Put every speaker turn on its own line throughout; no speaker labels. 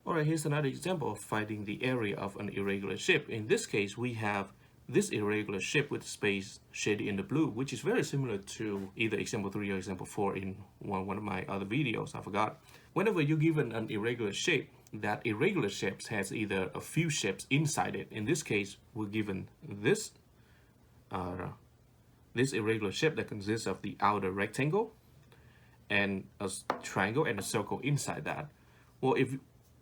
Alright, here's another example of finding the area of an irregular shape. In this case, we have this irregular shape with space shaded in the blue, which is very similar to either example 3 or example 4 in one of my other videos, I forgot. Whenever you're given an irregular shape, that irregular shape has either a few shapes inside it. In this case, we're given this irregular shape that consists of the outer rectangle and a triangle and a circle inside that. Well, if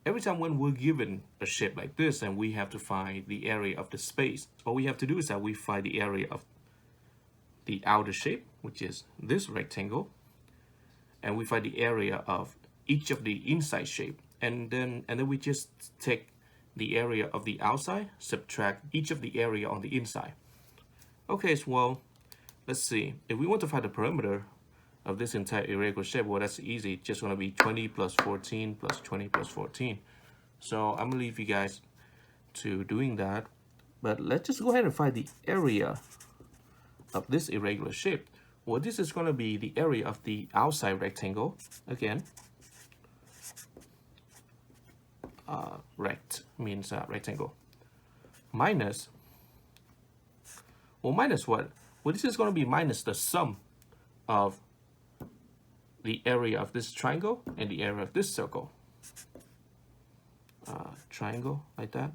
every time when we're given a shape like this and we have to find the area of the space, all we have to do is that we find the area of the outer shape, which is this rectangle, and we find the area of each of the inside shape, and then we just take the area of the outside, subtract each of the area on the inside. Okay, so well, let's see. If we want to find the perimeter of this entire irregular shape, well, that's easy. It's just going to be 20 plus 14 plus 20 plus 14. So I'm going to leave you guys to doing that. But let's just go ahead and find the area of this irregular shape. Well, this is going to be the area of the outside rectangle. Again, rect means rectangle. Minus, well, minus what? Well, this is going to be minus the sum of the area of this triangle and the area of this circle. Triangle like that,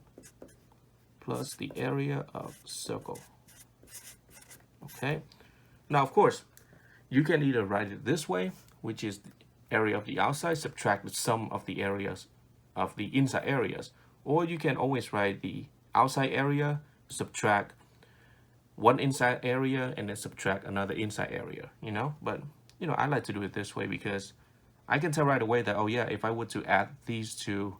plus the area of circle. Okay. Now, of course, you can either write it this way, which is the area of the outside, subtract the sum of the areas of the inside areas, or you can always write the outside area, subtract one inside area, and then subtract another inside area, you know. But you know, I like to do it this way because I can tell right away that, oh yeah, if I were to add these two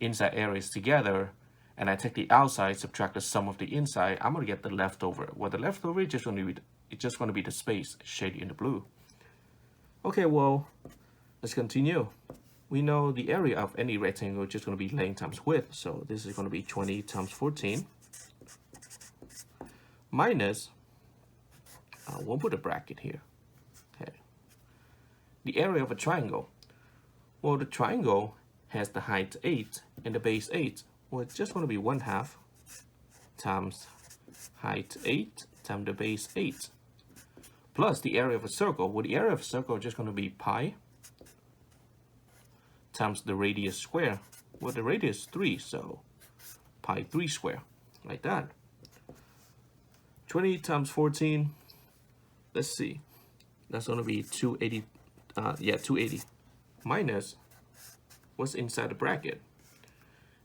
inside areas together and I take the outside, subtract the sum of the inside, I'm going to get the leftover. Well, the leftover is just going to be the space shaded in the blue. Okay, well, let's continue. We know the area of any rectangle is just going to be length times width. So this is going to be 20 times 14 minus, we'll put a bracket here. Okay. The area of a triangle. Well, the triangle has the height 8 and the base 8. Well, it's just going to be 1/2 times height 8 times the base 8 plus the area of a circle. Well, the area of a circle is just going to be pi times the radius square. Well, the radius is 3, so pi 3 square, like that. 20 times 14, let's see, that's going to be 280, 280 minus what's inside the bracket.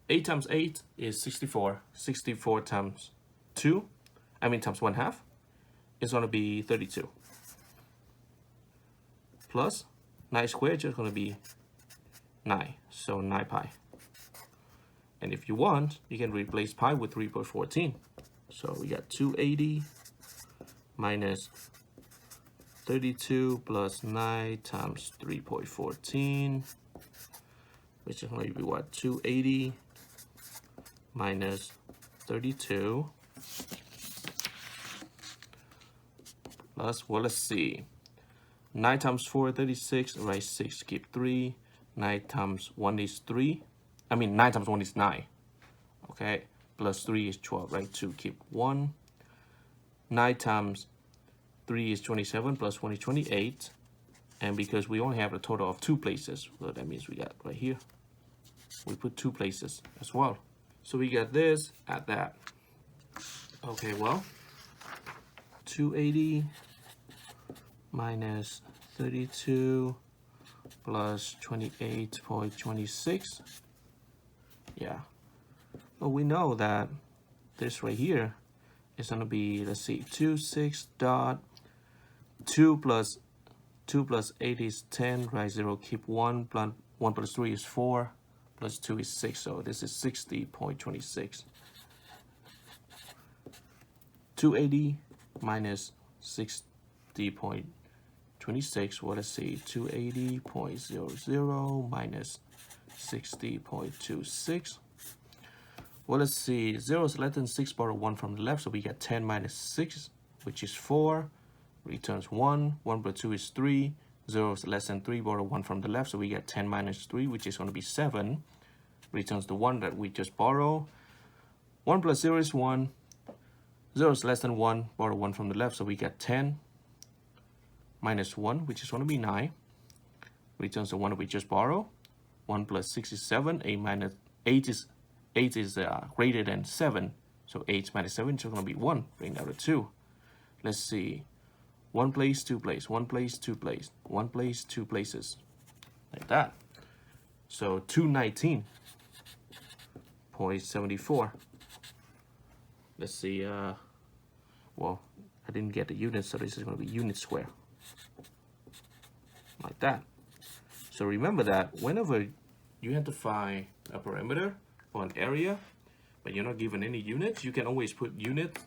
8 times 8 is 64. 64 times 2, times 1/2, is going to be 32. Plus 9 squared, just going to be 9, so 9 pi. And if you want, you can replace pi with 3.14. So we got 280 minus 32 plus 9 times 3.14, which is going to be what? 280 minus 32 plus, well, let's see. 9 times 4 is 36, right? 6, keep 3. 9 times 1 is 3. 9 times 1 is 9. Okay, plus 3 is 12, right? 2, keep 1. 9 times 3 is 27, plus 1 is 28. And because we only have a total of 2 places, well, that means we got right here, we put 2 places as well. So we got this at that. Okay, well, 280 minus 32 plus 28.26. Yeah. Well, we know that this right here is going to be, let's see, 26 dot 2 plus 8 is 10, right? 0, keep 1, plus 1 plus 3 is 4, plus 2 is 6. So this is 60.26. 280 minus 60.26. Well, let's see, 280.00 minus 60.26. Well, let's see, 0 is less than 6, borrow 1 from the left, so we get 10 minus 6, which is 4, returns 1. 1 plus 2 is 3. 0 is less than 3, borrow 1 from the left, so we get 10 minus 3, which is going to be 7. returns the 1 that we just borrowed. 1 plus 0 is 1. 0 is less than 1. Borrow 1 from the left, so we get 10 minus 1, which is going to be 9. Returns the 1 that we just borrowed. 1 plus 6 is 7. 8 is greater than 7. So 8 minus 7 is going to be 1. Bring down to 2. Let's see. 1 place, 2 place, 1 place, 2 place, 1 place, 2 places. Like that. So 219.74. Let's see. Well, I didn't get the units, so this is going to be unit square. Like that. So remember that whenever you have to find a perimeter or an area, but you're not given any units, you can always put unit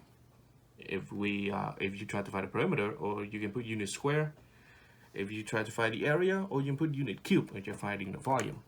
if you try to find a perimeter, or you can put unit square if you try to find the area, or you can put unit cube if you're finding the volume.